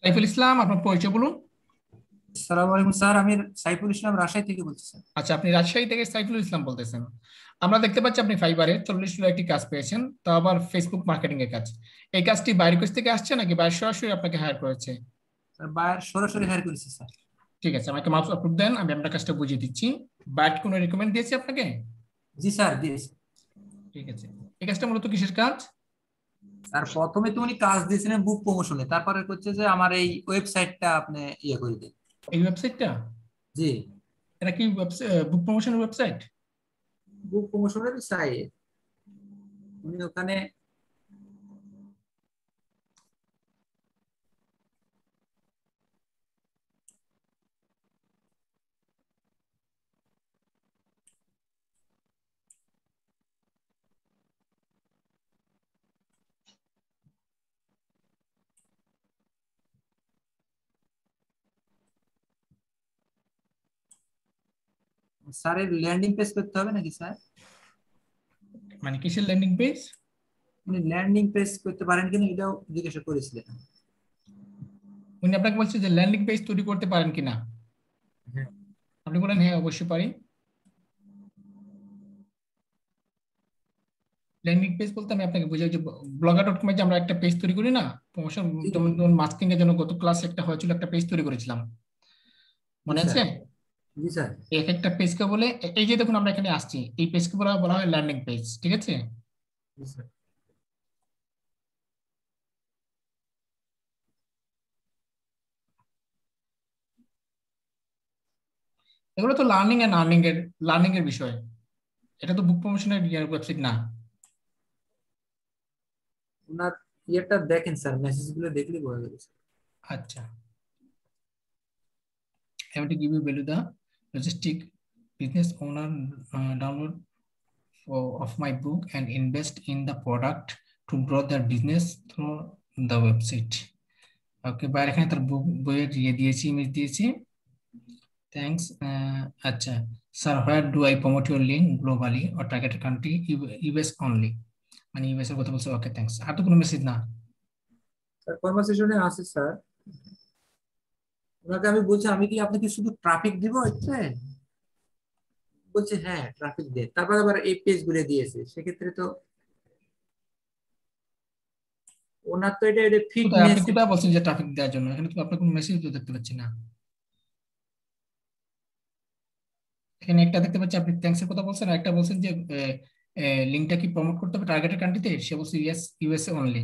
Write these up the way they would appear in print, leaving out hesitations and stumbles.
সাইফুল ইসলাম, আপনার পরিচয় বলুন। সালাম আলাইকুম স্যার, আমি সাইফুল ইসলাম রাজশাহী থেকে বলছি স্যার। আচ্ছা, আপনি রাজশাহী থেকে সাইফুল ইসলাম বলতেছেন। আমরা দেখতে পাচ্ছি আপনি ফাইবারে 40 ডলার একটি কাজ পেয়েছেন, তা আবার ফেসবুক মার্কেটিং এর কাজ। এই কাজটি বাইরের কাছ থেকে আসছে নাকি বাইরে সরাসরি আপনাকে হায়ার করেছে? স্যার বায়ার সরাসরি হায়ার করেছি স্যার। ঠিক আছে, আমাকে মাপ আপলোড দেন, আমি আপনার কাজটা বুঝিয়ে দিচ্ছি। বাইরে কোনো রেকমেন্ড দিয়েছে আপনাকে? জি স্যার, দিয়েছি। ঠিক আছে, এই কাজটা মূলত কিসের কাজ? স্যার প্রথমে তো উনি কাজ দিয়েছিলেন বুক প্রমোশনে, তারপরে হচ্ছে যে আমার এই ওয়েবসাইটটা আপনি ইয়ে করে দিন। এই ওয়েবসাইটটা? জি, এটা কি বুক প্রমোশনের ওয়েবসাইট? বুক প্রমোশনের সাইট উনি ওখানে। স্যারের ল্যান্ডিং পেজ করতে হবে নাকি স্যার? মানে কিসের ল্যান্ডিং পেজ? উনি ল্যান্ডিং পেজ করতে পারেন কিনা এটাও জিজ্ঞাসা করেছিলেন। উনি আপনাকে বলছে যে ল্যান্ডিং পেজ তৈরি করতে পারেন কিনা। হ্যাঁ। আপনি বলেন হ্যাঁ, অবশ্যই পারি। ল্যান্ডিং পেজ বলতে আমি আপনাকে বুঝাই যে blogger.com এ যে আমরা একটা পেজ তৈরি করি না, প্রমোশন। জি যেমন মাস্কিং এর জন্য গত ক্লাসে একটা হয়েছিল, একটা পেজ তৈরি করেছিলাম, জি মনে স্যার। আছে? জি স্যার। এক একটা পেজকে বলে এই যে দেখুন আমরা এখানে আসছি, এই পেজকে বলা বলা হয় ল্যান্ডিং পেজ, ঠিক আছে? জি স্যার। এগুলো তো লার্নিং এর বিষয়। এটা তো বুক প্রমোশনের ওয়েবসাইট না। ওনার ইয়েটা দেখেন স্যার, মেসেজ গুলো দেখলে বোঝা যাবে স্যার। আচ্ছা, I want to give you value the logistic business owner download of my book and invest in the product to grow their business through the website. ওকে, বাইরে এখানে তার বইয়ের ইয়ে দিয়েছি, ইমেজ দিয়েছি। থ্যাঙ্কস। আচ্ছা sir, where do I promote your link globally or targeted country, US only? মানে US এর কথা বলছে। ওকে, থ্যাঙ্কস। আর তো কোনো মেসেজ না? স্যার কনভারসেশনে আছে স্যার। ওনাকে আমি বলছি আমি কি আপনাকে শুধু ট্রাফিক দিব এতে, বলছে হ্যাঁ ট্রাফিক দে, তারপর আবার এই পেজ গুলো দিয়েছে, সেক্ষেত্রে তো ওনার তো এটা কোথায় আপনি ফিটনেস। কোথায় বলছেন যে ট্রাফিক দেওয়ার জন্য? এখানে তো আপনার কোনো মেসেজ তো দেখতে পাচ্ছি না। এখানে একটা দেখতে পাচ্ছি আপনি থ্যাঙ্কস এর কথা বলছেন, আর একটা বলছেন যে লিঙ্কটা কি প্রমোট করতে হবে টার্গেটেড কান্ট্রিতে, সে বলছে ইয়েস, ইউএসএ অনলি।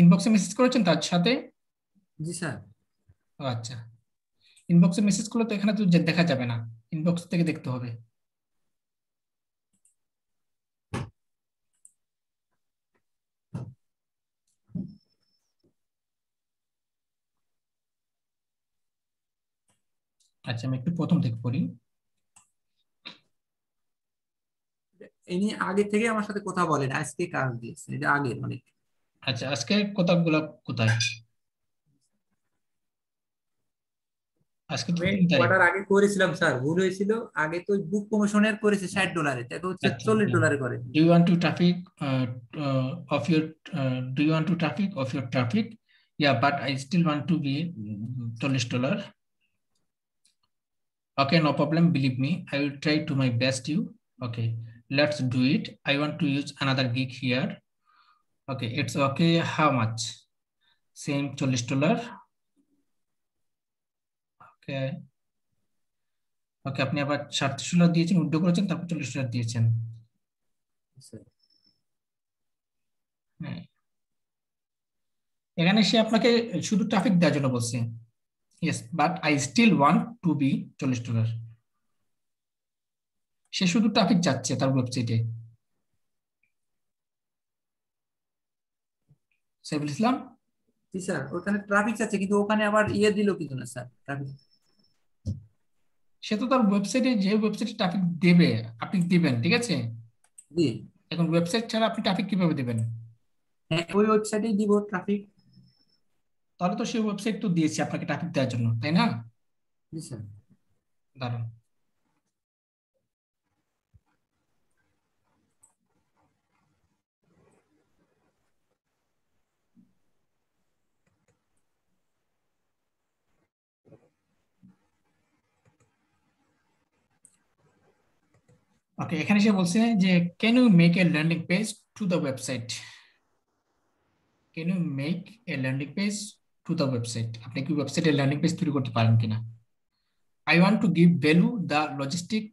ইনবক্সে মেসেজ করেছেন তার সাথে? জি স্যার। ও আচ্ছা, ইনবক্সে মেসেজ করলে তো এখানে তো দেখা যাবে না, ইনবক্স থেকে দেখতে হবে। আচ্ছা, আমি একটু প্রথম থেকে পড়ি। ইনি আগে থেকে আমার সাথে কথা বলেন, আজকে কাজ দিয়েছে, এটা আগে অনেক। আচ্ছা, আজকে কথাগুলো কোথায়? আজকে তো আমি 3 তারিখ। অর্ডার আগে করেছিলাম স্যার, ভুল হয়েছিল। আগে তো বুক প্রমোশনের করেছে 60 ডলারে, তাকে হচ্ছে আচ্ছা, 40 ডলারে করে। Do you want to traffic of your, do you want to traffic of your traffic? Yeah, but I still want to be $40. Okay, no problem. Believe me, I will try to my best. You okay? Let's do it. I want to use another gig here. Okay, it's okay. How much? Same $40. Okay, okay. আপনি আবার $37 দিয়েছেন, উল্টো করেছেন, তারপর $40 দিয়েছেন। Sir হ্যাঁ, এখানে সে আপনাকে শুধু ট্রাফিক দেওয়ার জন্য বলছে। Yes, but I still want to be $40। সে শুধু ট্রাফিক চাচ্ছে তার ওয়েবসাইটে। সাইফুল ইসলাম, জি স্যার, ওখানে ট্রাফিক আছে কিন্তু ওখানে আবার ইয়ে দিল কিন্তু না স্যার, ট্রাফিক। সে তো তার ওয়েবসাইটে, যে ওয়েবসাইটে ট্রাফিক দেবে আপনি দিবেন, ঠিক আছে? জি। এখন ওয়েবসাইট ছাড়া আপনি ট্রাফিক কিভাবে দিবেন? হ্যাঁ, ওই ওয়েবসাইটেই দিব ট্রাফিক। তাহলে তো সেই ওয়েবসাইট তো দিয়েছে আপনাকে ট্রাফিক দেওয়ার জন্য, তাই না? জি স্যার। দারুণ। ওকে, এখানে সে বলছে যে can you make a landing page to the website. Can you make a landing page to the website, আপনি কি ওয়েবসাইটে ল্যান্ডিং পেজ তৈরি করতে পারেন কিনা। I want to give value the logistic,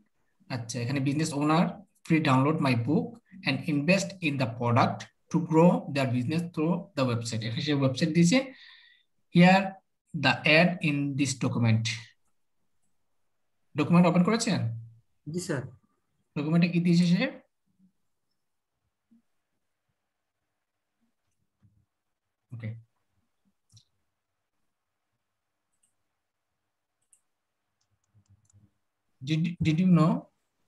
আচ্ছা এখানে business owner free download my book and invest in the product to grow their business through the website. এখানে সে ওয়েবসাইট দিয়েছে, here the ad in this document. Document open করেছেন? জি sir. ডকুমেন্টে কি দিয়েছে সে? Okay, did you know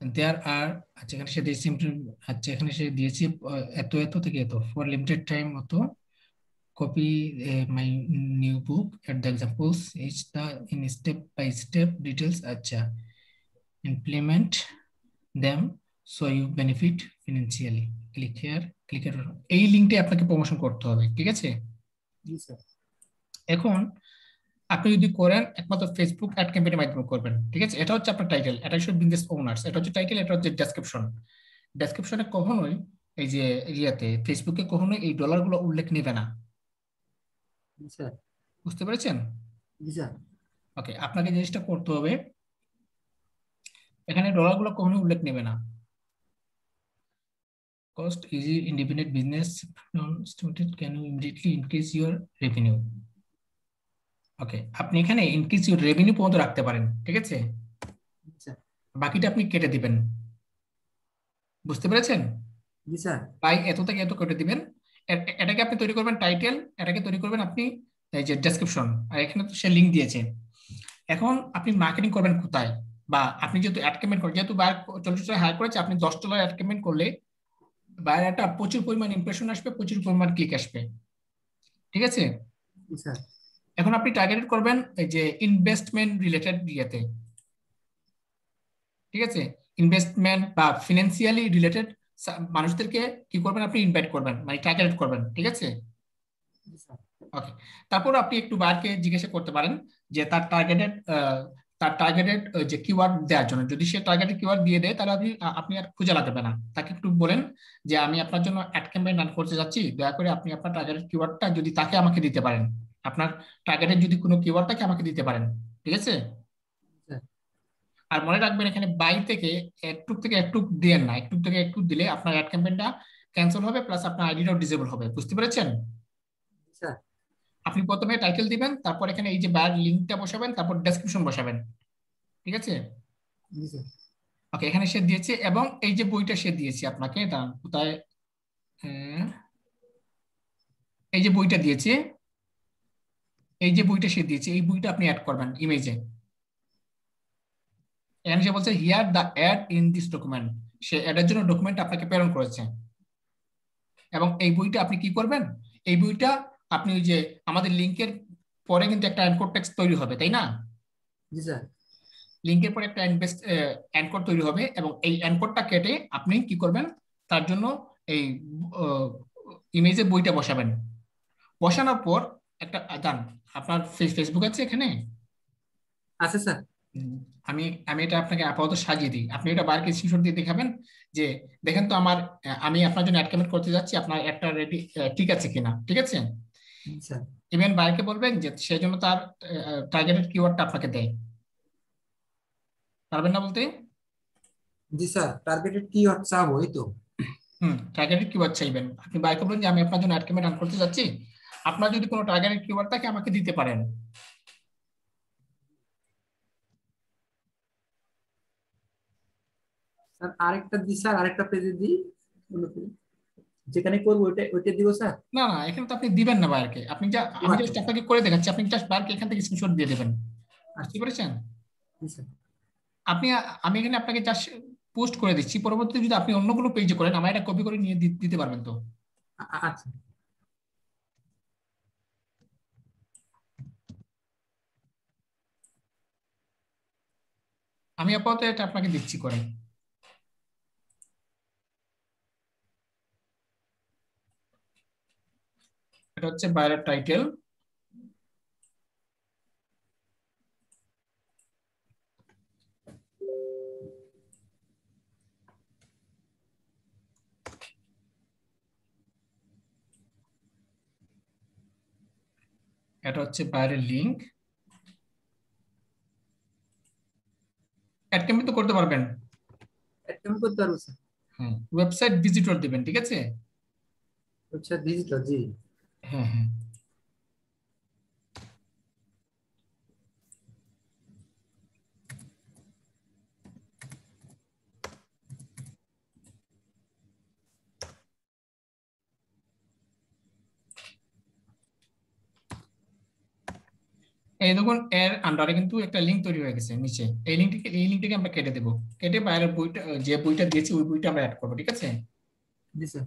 there are, আচ্ছা এখানে সে দিয়েছে, আচ্ছা এখানে সে দিয়েছে এত এত থেকে এত ফর লিমিটেড টাইম মতো, copy my new book at the examples is the in step by step details, আচ্ছা implement them so you benefit financially, click here, click here, এই লিংকটা আপনাকে প্রমোশন করতে হবে, ঠিক আছে। জি স্যার। এখন আপনি যদি করেন একমাত্র ফেসবুক অ্যাড ক্যাম্পেইনের মাধ্যমে করবেন, ঠিক আছে। এটা হচ্ছে আপনার টাইটেল, এটা হচ্ছে বিজনেস ওনার্স, এটা হচ্ছে টাইটেল, এটা হচ্ছে ডেসক্রিপশন। ডেসক্রিপশনে কখনোই এই যে ইয়াতে ফেসবুকে কখনোই এই ডলারগুলো উল্লেখ নেবে না, জি স্যার। বুঝতে পেরেছেন? জি স্যার। ওকে, আপনাকে জিনিসটা করতে হবে, এখানে ডলারগুলো কখনোই উল্লেখ নেবে না। Cost easy independent business student can you immediately increase your revenue. Okay, আপনি এখানে ইনক্রিজ ইউর রেভিনিউ পর্যন্ত রাখতে পারেন, ঠিক আছে। জি স্যার। বাকিটা আপনি কেটে দিবেন, বুঝতে পেরেছেন? জি স্যার। তাই এত থেকে এত কেটে দিবেন। এটাকে আপনি তৈরি করবেন টাইটেল, এটাকে তৈরি করবেন আপনি এই যে ডেসক্রিপশন, আর এখানে তো সে লিংক দিয়েছে। এখন আপনি মার্কেটিং করবেন কোথায়, বা আপনি যেহেতু অ্যাড ক্যাম্পেইন করেন, যেহেতু বায়ার $40 হায়ার করেছে, আপনি $10 অ্যাড ক্যাম্পেইন করলে বায়ার একটা প্রচুর পরিমাণ ইমপ্রেশন আসবে, প্রচুর পরিমাণ ক্লিক আসবে, ঠিক আছে। জি স্যার। এখন আপনি টার্গেটেড করবেন এই যে ইনভেস্টমেন্ট রিলেটেড ইয়েতে, ঠিক আছে। ইনভেস্টমেন্ট বা ফিনান্সিয়ালি রিলেটেড মানুষদেরকে কি করবেন, আপনি ইনভাইট করবেন, মানে টার্গেটেড করবেন, ঠিক আছে। জি স্যার। ওকে, তারপর আপনি একটু বায়ারকে জিজ্ঞাসা করতে পারেন যে তার টার্গেটেড যে কিওয়ার্ড দেওয়ার জন্য, যদি সে টার্গেটেড কিওয়ার্ড দিয়ে দেয় তাহলে আপনি আপনি আর খুঁজে লাগবে না। তাকে একটু বলেন যে আমি আপনার জন্য অ্যাড ক্যাম্পেইন রান করতে যাচ্ছি, দয়া করে আপনি আপনার টার্গেটেড কিওয়ার্ডটা যদি তাকে আমাকে দিতে পারেন, আপনার টার্গেটেড যদি কোনো কিওয়ার্ড তাকে আমাকে দিতে পারেন, ঠিক আছে। স্যার। আর মনে রাখবেন এখানে বাই থেকে একটু থেকে একটু দিয়েন না, একটু থেকে একটু দিলে আপনার অ্যাড ক্যাম্পেইনটা ক্যান্সেল হবে, প্লাস আপনার আইডিটাও ডিসেবল হবে, বুঝতে পেরেছেন? জি স্যার। আপনি প্রথমে টাইটেল দিবেন, তারপর এখানে এই যে বায়ার লিংকটা বসাবেন, তারপর ডেসক্রিপশন বসাবেন, ঠিক আছে। জি স্যার। ওকে, এখানে সে দিয়েছে, এবং এই যে বইটা সে দিয়েছে আপনাকে, দাঁড়ান কোথায়, হ্যাঁ, এই যে বইটা দিয়েছে, এই যে বইটা সে দিয়েছে, এই বইটা আপনি অ্যাড করবেন ইমেজে। এখানে সে বলছে here the ad in this document, সে অ্যাডের জন্য ডকুমেন্ট আপনাকে প্রেরণ করেছে। এবং এই বইটা আপনি কি করবেন, এই বইটা আপনি ওই যে আমাদের লিংকের পরে কিন্তু একটা অ্যানকর টেক্সট তৈরি হবে, তাই না? জি স্যার। লিংকের পরে একটা অ্যানকর তৈরি হবে, এবং এই অ্যানকরটা কেটে আপনি কি করবেন, তার জন্য এই ইমেজে বইটা বসাবেন। বসানোর পর একটা দান, আপনার ফেসবুক আছে এখানে? আচ্ছা স্যার। উম, আমি আমি এটা আপনাকে আপাতত সাজিয়ে দিই, আপনি এটা বারকে স্ক্রিনশট দিয়ে দেখাবেন যে দেখেন তো আমার, আমি আপনার জন্য অ্যাড ক্যাম্পেইন করতে যাচ্ছি, আপনার একটা রেডি ঠিক আছে কিনা, ঠিক আছে। জি স্যার। ইভেন বারকে বলবেন যে সেই জন্য তার টার্গেটেড কিওয়ার্ডটা আপনাকে দেয়, পারবেন না বলতে? জি স্যার, টার্গেটেড কি হচ্ছে এই তো। টার্গেটেড কিওয়ার্ড চাইবেন, আপনি বারকে বলবেন যে আমি আপনার জন্য অ্যাড ক্যাম্পেইন রান করতে যাচ্ছি, আপনার যদি কোনো টার্গেটেড কিওয়ার্ড থাকে আমাকে দিতে পারেন। স্যার আরেকটা দি স্যার, আরেকটা পেজে দিই, যেখানে করবো ওইটা ওইটা দিব স্যার। না না, এখানে তো আপনি দিবেন না বারকে, আপনি যা, ও আমি আচ্ছা জাস্ট স্যার। আপনাকে করে দেখাচ্ছি, আপনি জাস্ট বারকে এখান থেকে স্ক্রিনশট দিয়ে দেবেন, বুঝতে আচ্ছা। পেরেছেন? জি স্যার। আপনি, আমি এখানে আপনাকে জাস্ট পোস্ট করে দিচ্ছি, পরবর্তীতে যদি আপনি অন্য কোনো পেজে করেন আমার এটা কপি করে নিয়ে দিতে পারবেন তো। আচ্ছা। আমি আপাতত এটা আপনাকে দিচ্ছি করে। এটা হচ্ছে বাইরের টাইটেল, এটা হচ্ছে বাইরের লিংক। অ্যাড ক্যাম্পেইন তো করতে পারবেন। অ্যাটেম্প করতে পারবো স্যার। হ্যাঁ, ওয়েবসাইট ভিজিটর দিবেন, ঠিক আছে? আচ্ছা ডিজিটাল, জি। হ্যাঁ হ্যাঁ। এই দেখুন এর আন্ডারে কিন্তু একটা লিংক তৈরি হয়ে গেছে নিচে। এই লিঙ্কটিকে আমরা কেটে দেবো। কেটে বাইরের বইটা, যে বইটা দিয়েছি ওই বইটা আমরা অ্যাড করবো, ঠিক আছে? জি স্যার।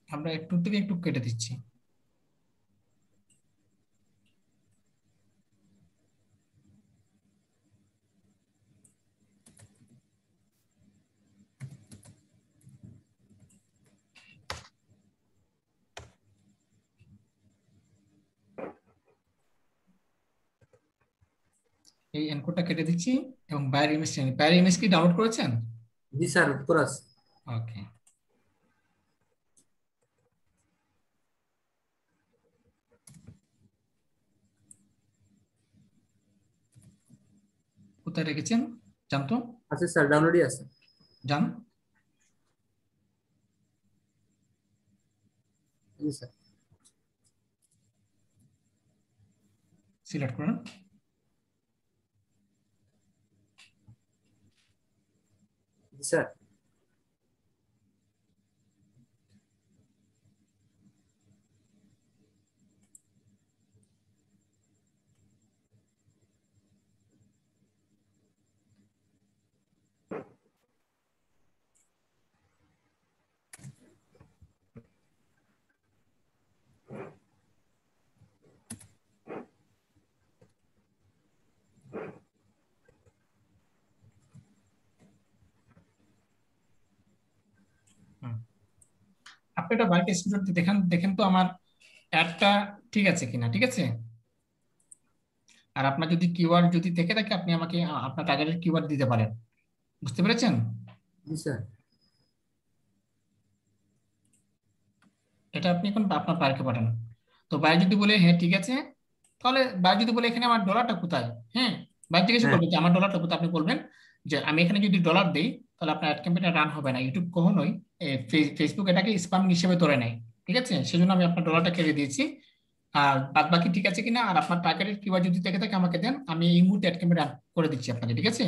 আমরা একটু থেকে একটু কেটে দিচ্ছি। এই এনকোডটা কেটে দিচ্ছি এবং বাইরের ইমেজ, বাইরের ইমেজ কি ডাউনলোড করেছেন? জি স্যার, করা আছে। ওকে। কোথায় রেখেছেন জানতো? আছে স্যার, ডাউনলোডই আছে। জান, জি স্যার। সিলেক্ট করেন। জি স্যার। হুম। আপনি এটা বাইরের স্ক্রিনশট দেখেন, দেখেন তো আমার অ্যাডটা ঠিক আছে কিনা, ঠিক আছে? আর আপনার যদি কিওয়ার্ড যদি থেকে থাকে আপনি আমাকে আপনার টার্গেটের কিওয়ার্ড দিতে পারেন। বুঝতে পেরেছেন? জি স্যার। এটা আপনি এখন আপনার বাইরকে পাঠান। তো বাইরে যদি বলে হ্যাঁ ঠিক আছে, তাহলে বাইরে যদি বলে এখানে আমার ডলারটা কোথায়, হ্যাঁ, বাইরে জিজ্ঞেস হ্যাঁ। করবে যে আমার ডলারটা কোথায়, আপনি বলবেন যে আমি এখানে যদি ডলার দেই তাহলে আপনার অ্যাড ক্যাম্পেইনটা রান হবে না। ইউটিউব কখনোই ফেসবুক এটাকে স্প্যাম হিসেবে ধরে নেয়, ঠিক আছে? সেজন্য আমি আপনার ডলারটা কেটে দিয়েছি। আর বাদ বাকি ঠিক আছে কিনা আর আপনার টার্গেটের কিওয়ার্ড যদি থেকে থাকে আমাকে দেন, আমি এই মুহূর্তে অ্যাড ক্যাম্পেইন রান করে দিচ্ছি আপনাকে, ঠিক আছে?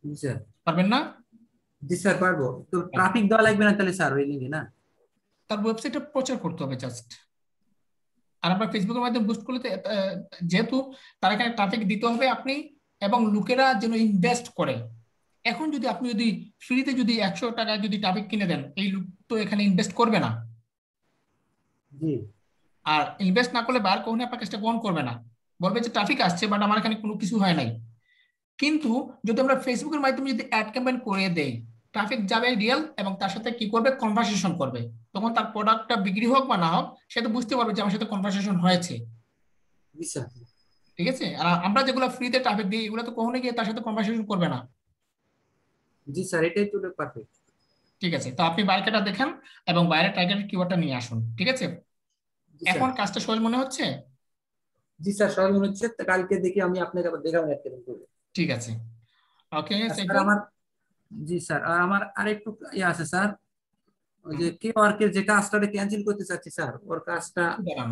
জি স্যার। পারবেন না? জি স্যার পারবো। তো ট্রাফিক দেওয়া লাগবে না তাহলে স্যার ওই লিঙ্কে, না? তার ওয়েবসাইটে প্রচার করতে হবে জাস্ট। আর আপনার ফেসবুকের মাধ্যমে বুস্ট করলে যেহেতু তার এখানে ট্রাফিক দিতে হবে আপনি, এবং লোকেরা যেন ইনভেস্ট করে। এখন যদি আপনি যদি ফ্রিতে যদি 100 টাকা যদি ট্রাফিক কিনে দেন, এই লোক তো এখানে ইনভেস্ট করবে না। জি। আর ইনভেস্ট না করলে বার কখনোই আপনার কাজটা গ্রহণ করবে না। বলবে যে ট্রাফিক আসছে বাট আমার এখানে কোনো কিছু হয় নাই। কিন্তু যদি আমরা ফেসবুকের মাধ্যমে যদি অ্যাড ক্যাম্পেইন করে দেই, ট্রাফিক যাবে রিয়েল, এবং তার সাথে কি করবে, কনভারসেশন করবে। তখন তার প্রোডাক্টটা বিক্রি হোক বা না হোক, সে তো বুঝতে পারবে যে আমার সাথে কনভারসেশন হয়েছে, জি স্যার। ঠিক আছে? আর আমরা যেগুলো ফ্রিতে ট্রাফিক দিই এগুলো তো কখনোই গিয়ে তার সাথে কনভারসেশন করবে না। জি স্যার, এটাই তো পারফেক্ট। ঠিক আছে, তো আপনি বাইরেটা দেখেন এবং বাইরের টার্গেটের কিওয়ার্ডটা নিয়ে আসুন, ঠিক আছে? জি স্যার। এখন কাজটা সহজ মনে হচ্ছে? জি স্যার, সবাই মনে হচ্ছে। তো কালকে দেখি আমি আপনাকে আবার দেখাবো একটা দিন করে। ঠিক আছে। ওকে আর স্যার সাইফুল। আমার, জি স্যার, আর আমার আরেকটু ইয়ে আছে স্যার। ওই যে কে ওয়ার্কের যে কাজটা ক্যান্সেল করতে চাচ্ছি স্যার, ওর কাজটা। দাঁড়ান,